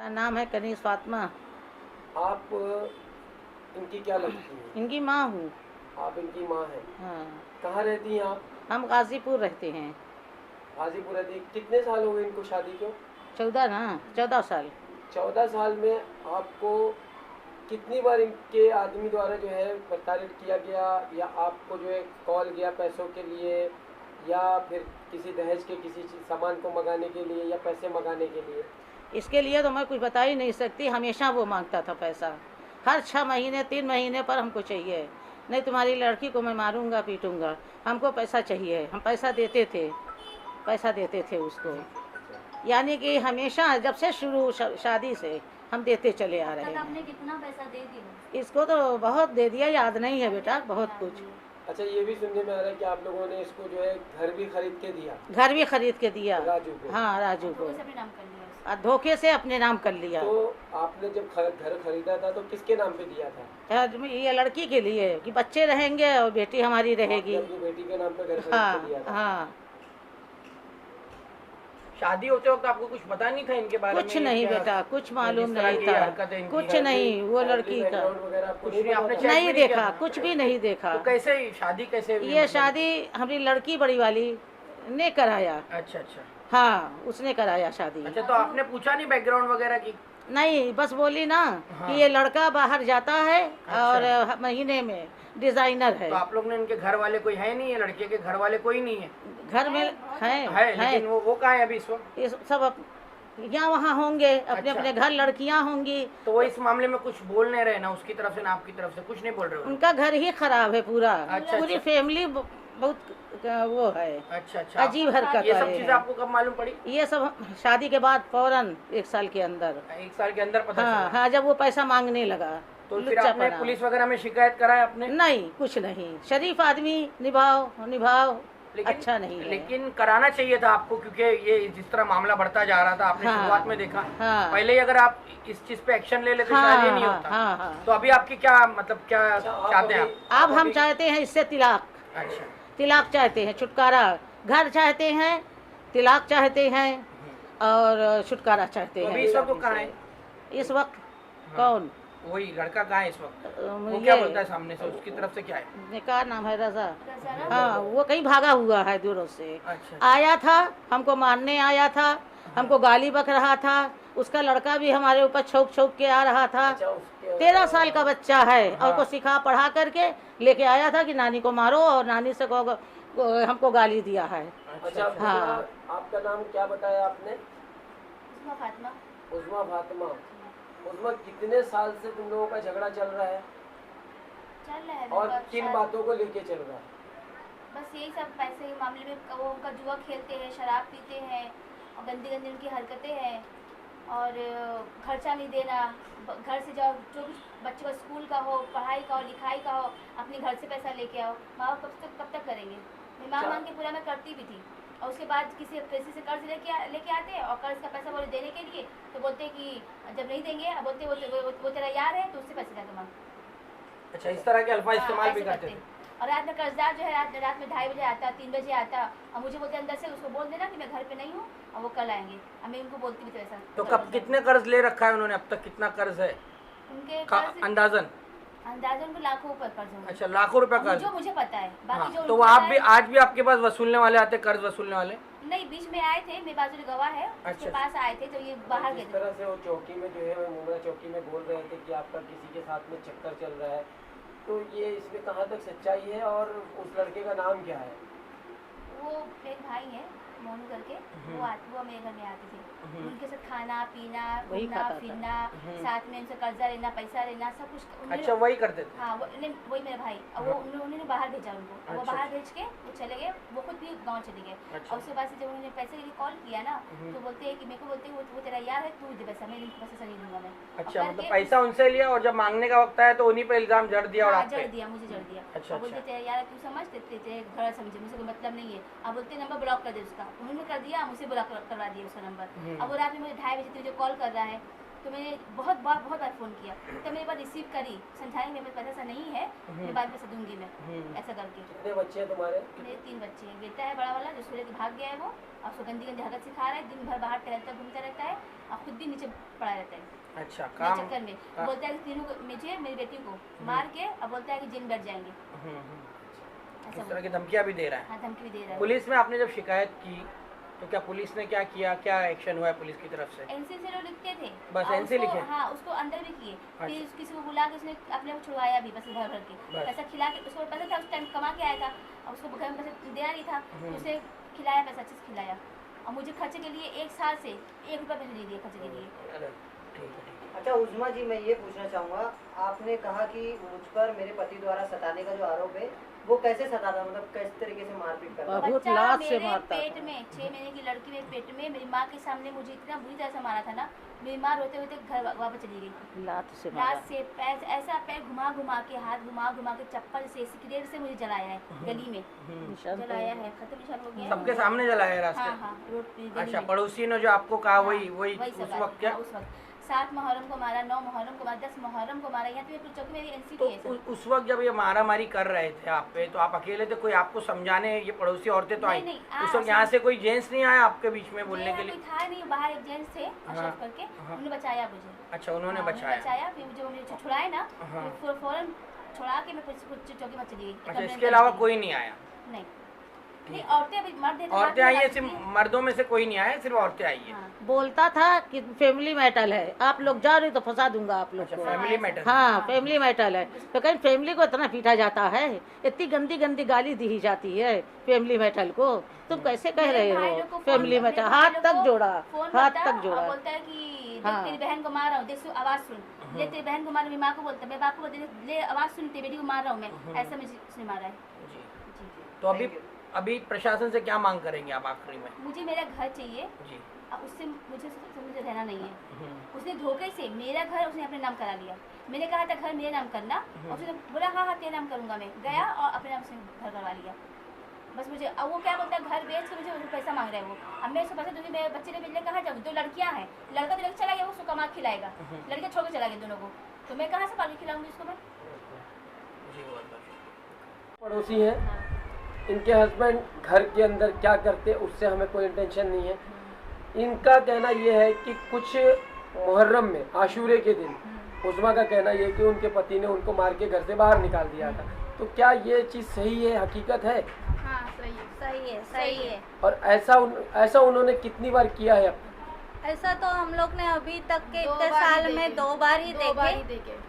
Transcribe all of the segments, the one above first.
नाम है कनीज़ फातिमा। आप इनकी क्या लगती हैं? इनकी माँ हूँ। आप इनकी माँ हैं। हाँ, कहाँ रहती हैं आप? हम गाजीपुर रहते हैं। हाजीपुर रहती हैं। कितने साल हो गए इनको शादी को? 14 साल। 14 साल में आपको कितनी बार इनके आदमी द्वारा जो है प्रताड़ित किया गया, या आपको जो है कॉल किया पैसों के लिए, या फिर किसी दहेज के किसी सामान को मंगाने के लिए, या पैसे मंगाने के लिए? इसके लिए तो मैं कुछ बता ही नहीं सकती। हमेशा वो मांगता था पैसा। हर 6 महीने 3 महीने पर हमको चाहिए, नहीं तुम्हारी लड़की को मैं मारूंगा पीटूंगा, हमको पैसा चाहिए। हम पैसा देते थे उसको। यानी कि हमेशा जब से शुरू शादी से हम देते चले आ रहे हैं। आपने कितना पैसा दे दिया? इसको तो बहुत दे दिया, याद नहीं है बेटा, बहुत कुछ। अच्छा, ये भी सुनने में आ रहा है कि आप लोगों ने इसको जो है घर भी खरीद के दिया? घर भी खरीद के दिया राजू को? हाँ, राजू को। अपने नाम कर लिया? धोखे से अपने नाम कर लिया। तो आपने जब घर खरीदा था तो किसके नाम पे दिया था? ये लड़की के लिए कि बच्चे रहेंगे और बेटी हमारी रहेगी। आपने अपनी बेटी के नाम पे घर खरीद हाँ के दिया था? हाँ। शादी होते वक्त आपको कुछ पता नहीं था इनके बारे में? कुछ नहीं बेटा, कुछ मालूम नहीं था, कुछ नहीं। वो लड़की का बैकग्राउंड वगैरह आपको कुछ भी आपने पता चेक था? नहीं भी नहीं देखा, किया? कुछ भी नहीं देखा। तो कैसे शादी कैसे हुई ये मतलब? शादी हमारी लड़की बड़ी वाली ने कराया। अच्छा अच्छा हाँ, उसने कराया शादी। अच्छा, तो आपने पूछा नहीं बैकग्राउंड वगैरह की? नहीं, बस बोली ना हाँ। कि ये लड़का बाहर जाता है और महीने में डिजाइनर है। तो आप लोग ने इनके घर वाले कोई है नहीं है? लड़के के घर वाले कोई नहीं है? घर में है लेकिन वो कहाँ है अभी इस वक्त? ये सब यहाँ वहाँ होंगे, अपने अच्छा। अपने घर लड़कियाँ होंगी। तो वो इस मामले में कुछ बोल नहीं रहे ना, उसकी तरफ से ना आपकी तरफ से कुछ नहीं बोल रहे हो? उनका घर ही खराब है पूरा। अच्छा, पूरी अच्छा। फैमिली बहुत वो है, अच्छा अच्छा। अजीब हरकत ये सब है। चीजें आपको कब मालूम पड़ी? ये सब शादी के बाद फौरन 1 साल के अंदर। 1 साल के अंदर पता हाँ चला? हाँ, जब वो पैसा मांगने लगा। तो फिर आपने लुच्चापना। पुलिस वगैरह में शिकायत कराया आपने? नहीं, कुछ नहीं। शरीफ आदमी, निभाव अच्छा नहीं है। लेकिन कराना चाहिए था आपको, क्योंकि ये जिस तरह मामला बढ़ता जा रहा था आपने हाँ, शुरुआत में देखा। हाँ। पहले ही अगर आप इस चीज पे एक्शन ले लेते हाँ, शायद ये नहीं हाँ, होता। हाँ, हाँ। तो अभी आपकी क्या मतलब क्या चाहते हैं आप? अब हम चाहते हैं इससे तिलाक। अच्छा। तिलाक चाहते हैं, छुटकारा। घर चाहते हैं, तिलाक चाहते हैं और छुटकारा चाहते तो अभी हैं। इस वक्त वो कहाँ है? इस वक्त कौन? वही लड़का कहाँ है इस वक्त? वो ये क्या बोलता है सामने से, उसकी तरफ से क्या है? क्या नाम है? रजा। रजा हाँ, वो कहीं भागा हुआ है दूरों से। अच्छा। आया था, हमको मारने आया था, हमको गाली बक रहा था। उसका लड़का भी हमारे ऊपर छौक छौक के आ रहा था। अच्छा, उसके 13 साल का बच्चा है और हाँ। को सिखा पढ़ा करके लेके आया था कि नानी को मारो, और नानी से हमको गाली दिया है। अच्छा, हाँ। आपका नाम क्या बताया आपने? उस्मा फातिमा। उस्मा फातिमा। उस्मा, कितने साल से तुम लोगों का झगड़ा चल रहा है चल रहा है और मतलब किन शायद- बातों को लेके चल रहा है? बस यही सब पैसे के मामले में। वो उनका जुआ खेलते हैं, शराब पीते हैं और गंदी गंदी उनकी हरकतें हैं। और खर्चा नहीं देना, घर से जाओ, जो भी बच्चे का स्कूल का हो, पढ़ाई का हो, लिखाई का हो, अपने घर से पैसा लेके आओ। माँ बाप कब तक करेंगे? मैं माँ मांग के पूरा मैं करती भी थी, और उसके बाद किसी से कर्ज लेके आते, और कर्ज का पैसा बोले देने के लिए तो बोलते कि जब नहीं देंगे, अब बोलते वो तेरा यार है तो उससे पैसे जाके मांग। अच्छा, इस तरह के अल्फाज इस्तेमाल भी ऐसे करते हैं। थे? और रात में कर्जदार जो है रात में 2:30 बजे आता, 3 बजे आता, और मुझे बोलते अंदर से उसको बोल देना कि मैं घर पे नहीं हूँ और वो कल आएंगे। अब मैं उनको बोलती भी तो ऐसा। तो कब कितने कर्ज ले रखा है उन्होंने अब तक? कितना कर्ज है उनके का कर्ज अंदाजन? अंदाजा उनको लाखों ऊपर कर्ज होंगे। अच्छा, लाखों रुपए कर्ज। जो मुझे पता है, बाकी हाँ, जो तो उनको आप पता भी है- आज भी आपके पास वसूलने वाले आते, कर्ज वसूलने वाले? नहीं, बीच में आए थे, मेरे बाजू में गवाह है, उसके अच्छा। पास आए थे तो ये बाहर गए जिस थे। तरह से वो चौकी में जो है मुमरा चौकी में बोल रहे थे कि आपका किसी के साथ में चक्कर चल रहा है, तो ये इसमें कहाँ तक सच्चाई है और उस लड़के का नाम क्या है? वो मेरे भाई हैं मोनू करके, वो मेरे घर में आते थे। उनके साथ खाना पीना, वही घूमना खाता था। फिरना, साथ में उनसे कर्जा लेना, पैसा लेना, सब कुछ उन्होंने- अच्छा, वही करते थे? हाँ, वही मेरे भाई। और वो उन्होंने बाहर भेजा उनको, और वो अच्छा, बाहर भेज के वो चले गए, वो खुद भी गांव चले गए। अच्छा। और उसके बाद से जब उन्होंने पैसे के लिए कॉल किया ना, तो बोलते हैं कि मेरे को बोलते हैं वो तेरा यार है, तू दे पैसा, मैं इनको पैसा नहीं दूंगा मैं। और अच्छा, मतलब करके पैसा उनसे लिया और जब मांगने का वक्त आया तो उन्हीं पे इल्जाम जड़ दिया और हाँ, आप जड़ पे? दिया, मुझे जड़ दिया। अच्छा, और बोलते अच्छा। तेरा यार तू समझ, तेरे घर समझे, मुझे कोई मतलब नहीं है। अब बोलते नंबर ब्लॉक कर दे उसका, उन्होंने कर दिया, मुझे ब्लॉक करवा दिया उसका नंबर। अब वो रात में मुझे 2:30 बजे तुझे कॉल कर रहा है, तो तो मैंने बहुत बार फ़ोन किया, तो मेरे पास रिसीव करी, समझाई मेरे पास पैसा नहीं है, मेरे बाद पैसा दूंगी मैं, ऐसा करके। कितने बच्चे हैं तुम्हारे? मेरे 3 बच्चे हैं, बेटा है बड़ा वाला जो स्कूल लेके भाग गया है वो, और उसको गंदी गंदी हरकत सिखा रहा है, दिन भर बाहर टहलता घूमता रहता है और खुद भी नीचे पड़ा रहता है। अच्छा, मेरे काम चक्कर में बोलता है कि तीनों को, मुझे मेरी बेटी को मार के अब बोलता है कि जेल बैठ जाएंगे, ऐसा इस तरह की धमकियां भी दे रहा है। हाँ, धमकी भी दे रहा है। पुलिस में आपने जब शिकायत की तो क्या पुलिस ने क्या किया, क्या एक्शन हुआ है पुलिस की तरफ से? एनसी से लोग लिखते थे, बस और NC उसको- लिखे? हाँ, उसको अंदर भी किए, अच्छा। फिर किसी को बुला के उसने अपने को छुड़वाया भी, बस भर भर के बस। पैसा खिला के, उसको पैसा था उस टाइम कमा के आया था, और उसको घर में पैसा देना नहीं था, तो उसे खिलाया, पैसा अच्छे से खिलाया, और मुझे खर्चे के लिए 1 साल से 1 रुपया पैसे नहीं दिए खर्चे के लिए। अरे ठीक है, ठीक अच्छा उज़्मा जी, मैं ये पूछना चाहूँगा, आपने कहा कि मुझ पर मेरे पति द्वारा सताने का जो आरोप है वो कैसे सताता, मतलब किस तरीके से मारपीट करता? बहुत बच्चा लात से मेरे मारता पेट था। में 6 महीने की लड़की मेरे पेट में मेरी माँ के सामने मुझे इतना बुरी तरह से मारा था ना, मेरी माँ रोते रोते घर वापस चली गई। लात से मारा। लात से पैर, ऐसा पैर घुमा घुमा के, हाथ घुमा घुमा के, चप्पल से, सिगरेट से मुझे जलाया है, गली में निशान जलाया है, खत्म निशान हो गया। सबके सामने जलाया है हाँ रास्ते? हाँ, रोड पे गली अच्छा, में। पड़ोसी ने जो आपको कहा वही हाँ, वही सब उस बात, वक्त क्या? हाँ, उस वक्त 7 मुहर्रम को मारा, 9 मुहर्रम को मारा, 10 मुहर्रम को मारा, यहाँ पे चौकी मेरी एनसी तो थी है सब। उस वक्त जब ये मारामारी कर रहे थे आप पे, तो आप अकेले थे? कोई आपको समझाने, ये पड़ोसी औरतें तो आई? नहीं, उस वक्त यहाँ से कोई जेंट्स नहीं आया आपके बीच में बोलने के कोई लिए? था नहीं, बाहर एक जेंट्स थे हाँ, अशरफ करके, हाँ। उन्होंने बचाया मुझे। अच्छा, उन्होंने हाँ, बचाया। फिर मुझे उन्होंने छुड़ाए ना, हाँ। फिर फौरन छुड़ा के मैं चौकी में चली गई। अच्छा, कंप्लेंट इसके अलावा करने। कोई नहीं आया? नहीं नहीं, औरतें अभी मर्द हैं तो औरतें हाथ आई में है, लगाती सिर्फ हैं। मर्दों में से कोई नहीं आया, सिर्फ औरतें आई है? हाँ। बोलता था कि फैमिली मैटर है, आप लोग जा रहे हो तो फंसा दूंगा आप लोग अच्छा, को। Family matter. हाँ, फैमिली मैटर है, तो कहीं फैमिली को इतना पीटा जाता है, इतनी गंदी गंदी गाली दी जाती है फैमिली मैटर को, तुम कैसे कह रहे मेरे भाई लोग हो को फोन- फैमिली मैटर? मेरे भाई हाथ लोग तक को जोड़ा, फोन हाथ करता तक जोड़ा। और बोलता है कि देख हाँ। तेरी बहन को मार रहा हूँ, देख आवाज सुन, ले तेरी बहन को मार, मेरी माँ को बोलता, मेरे बाप को बोलते, ले आवाज सुन, तेरी बेटी को मार रहा हूँ मैं, ऐसा मुझे उसने मारा है। जी। जी, तो अभी प्रशासन से क्या मांग करेंगे आप आखिरी में? मुझे मेरा घर चाहिए, जी। अब उससे मुझे रहना नहीं है। उसने धोखे से मेरा घर उसने अपने नाम करा लिया, मैंने कहा था घर मेरे नाम करना, और उसने बोला हाँ हाँ तेरे नाम करूंगा मैं, गया और अपने नाम से घर करवा लिया। बस मुझे, अब वो क्या बोलता है, घर बेच के मुझे पैसा मांग रहा है वो, अब मैं उसको पैसा दूंगी, मेरे बच्चे ने मिलने कहाँ जाऊँगी? 2 लड़कियाँ हैं, लड़का तो लेकर चला गया, वो उसको कमा के खिलाएगा, लड़के छोड़ के चला गया दोनों को, तो मैं कहाँ से पाल के खिलाऊंगी उसको मैं? जी, बहुत बहुत। पड़ोसी हैं, इनके हस्बैंड घर के अंदर क्या करते उससे हमें कोई इंटेंशन नहीं है। इनका कहना यह है कि कुछ मुहर्रम में आशूरे के दिन उज़्मा का कहना यह है कि उनके पति ने उनको मार के घर से बाहर निकाल दिया था। तो क्या ये चीज़ सही है, हकीकत है? हाँ सही है। और ऐसा उन्होंने कितनी बार किया है? ऐसा तो हम लोग ने अभी तक के 2 इतने बार ही साल में देखे। 2 बार ही दो बार ही देखे। देखे।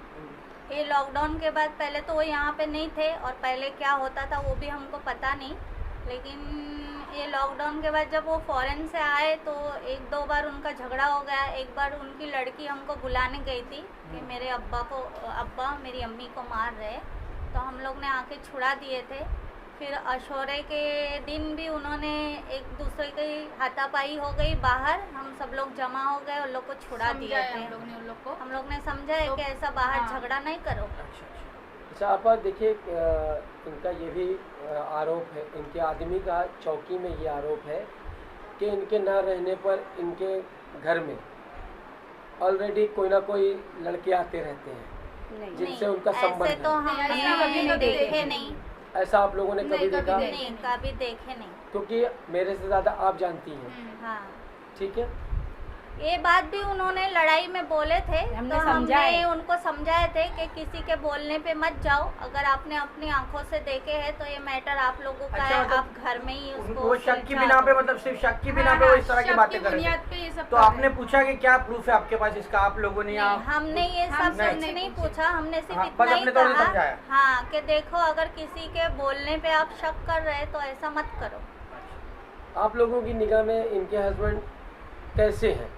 ये लॉकडाउन के बाद, पहले तो वो यहाँ पे नहीं थे और पहले क्या होता था वो भी हमको पता नहीं, लेकिन ये लॉकडाउन के बाद जब वो फॉरेन से आए तो 1-2 बार उनका झगड़ा हो गया। एक बार उनकी लड़की हमको बुलाने गई थी कि मेरे अब्बा मेरी अम्मी को मार रहे, तो हम लोग ने आके छुड़ा दिए थे। फिर अशोरे के दिन भी उन्होंने एक दूसरे की हाथापाई हो गई बाहर, हम सब लोग जमा हो गए, उन लोग को छुड़ा दिए थे। हम लोग ने समझा है कि ऐसा बाहर झगड़ा नहीं करो। अच्छा आपा देखिए, इनका ये भी आरोप है, इनके आदमी का चौकी में ये आरोप है कि इनके ना रहने पर इनके घर में ऑलरेडी कोई ना कोई लड़के आते रहते हैं जिनसे उनका संबंध ऐसे तो है। हमने देखे नहीं, ऐसा आप लोगों ने कभी देखा? नहीं कभी देखे नहीं। क्योंकि मेरे से ज़्यादा आप जानती हैं, हाँ, ठीक है। ये बात भी उन्होंने लड़ाई में बोले थे, तो हमने उनको समझाए थे कि किसी के बोलने पे मत जाओ, अगर आपने अपनी आंखों से देखे हैं तो ये मैटर आप लोगों का अच्छा, है, मतलब आप घर में ही उसको वो शक की सुलझा बिना पे, दो। मतलब सिर्फ शक की बिना पे वो इस तरह की बातें कर रहे थे। तो आपने पूछा कि क्या प्रूफ है आपके पास इसका? आप लोगों ने नहीं, हमने ये सब नहीं। कुछ नहीं पूछा, हमने सिर्फ हाँ, इतना बस ही अपने तौर से कहा समझाया। हाँ कि देखो अगर किसी के बोलने पे आप शक कर रहे हैं तो ऐसा मत करो। आप लोगों की निगाह में इनके हस्बैंड कैसे हैं?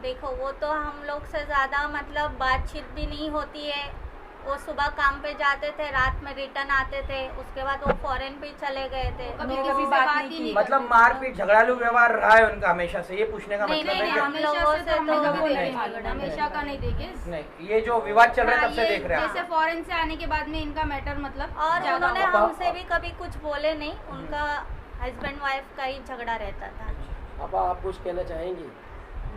देखो वो तो हम लोग से ज़्यादा मतलब बातचीत भी नहीं होती है। वो सुबह काम पे जाते थे, रात में रिटर्न आते थे, उसके बाद वो फॉरेन पे चले गए थे। कभी बात नहीं की। मतलब मारपीट झगड़ालू व्यवहार रहा है उनका हमेशा से, ये पूछने का नहीं मतलब है नहीं, कि हम लोगों से तो हमेशा का नहीं देखे। नहीं, ये जो विवाद चल रहा है तब से देख रहे हैं जैसे आप। फॉरेन से आने के बाद में इनका मैटर मतलब और ज्यादा उन्होंने हुआ। हमसे भी कभी कुछ बोले नहीं, उनका हस्बैंड वाइफ का ही झगड़ा रहता था। आप कुछ कहना चाहेंगी?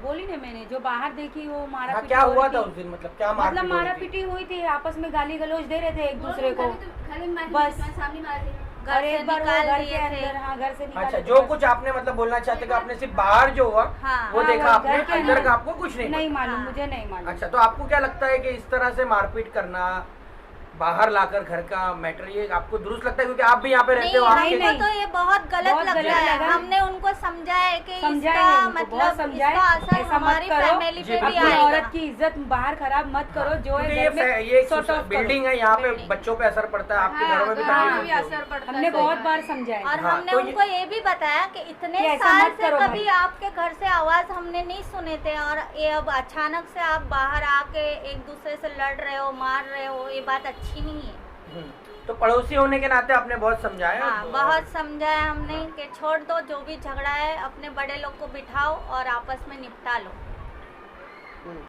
बोली ना मैंने, जो बाहर देखी वो मारा हाँ, पीटी क्या हो हुआ रही था थी। उस दिन, मतलब क्या मतलब मारपीट हो मारा रही थी? पीटी हुई थी, आपस में गाली गलौज दे रहे थे एक दूसरे को। बस। सामने मारे थे। और घर से एक बार वो निकाल घर दिए के थे। अंदर, हाँ घर से निकाले अच्छा, थे जो बस। कुछ आपने मतलब बोलना चाहते हैं कि आपने सिर्फ बाहर जो हुआ हाँ, वो हाँ, देखा वो आपने, घर के अंदर अंदर का आपको कुछ नहीं नहीं पता। मालूम, हाँ। मुझे नहीं मालूम। अच्छा, तो आपको क्या लगता है कि इस तरह से मारपीट करना, बाहर लाकर घर का मैटर, ये आपको दुरुस्त लगता है? क्योंकि आप भी यहाँ पे रहते नहीं, हो, आपके नहीं, हमको तो ये बहुत गलत बहुत लगता गलत है। लगा। हमने उनको समझाया है कि समझाए इसका हैं उनको, बहुत मतलब समझाए, इसका असर ऐसा मत हमारी करो, फैमिली जी, पे भी अपनी आएगा। औरत की इज्जत बाहर खराब मत करो, जो है क्योंकि घर में ये sort of बिल्डिंग करो। है, यहाँ पे बिल्डिंग। बच्चों पे असर पड़ता है, आपके हाँ, घरों में भी घरों में तकलीफ भी होती असर होगी। पड़ता है। हमने सही बहुत बात बार है। समझाया। और हाँ, हमने तो उनको ये भी बताया कि इतने कि ऐसा साल मत से करो कभी भाई। आपके घर से आवाज हमने नहीं सुने थे, और ये अब अचानक से आप बाहर आके एक दूसरे से लड़ रहे हो, मार रहे हो, ये बात अच्छी नहीं है। तो पड़ोसी होने के नाते आपने बहुत समझाया? हाँ, बहुत समझाया हमने कि छोड़ दो, जो भी झगड़ा है अपने बड़े लोग को बिठाओ और आपस में निपटा लो।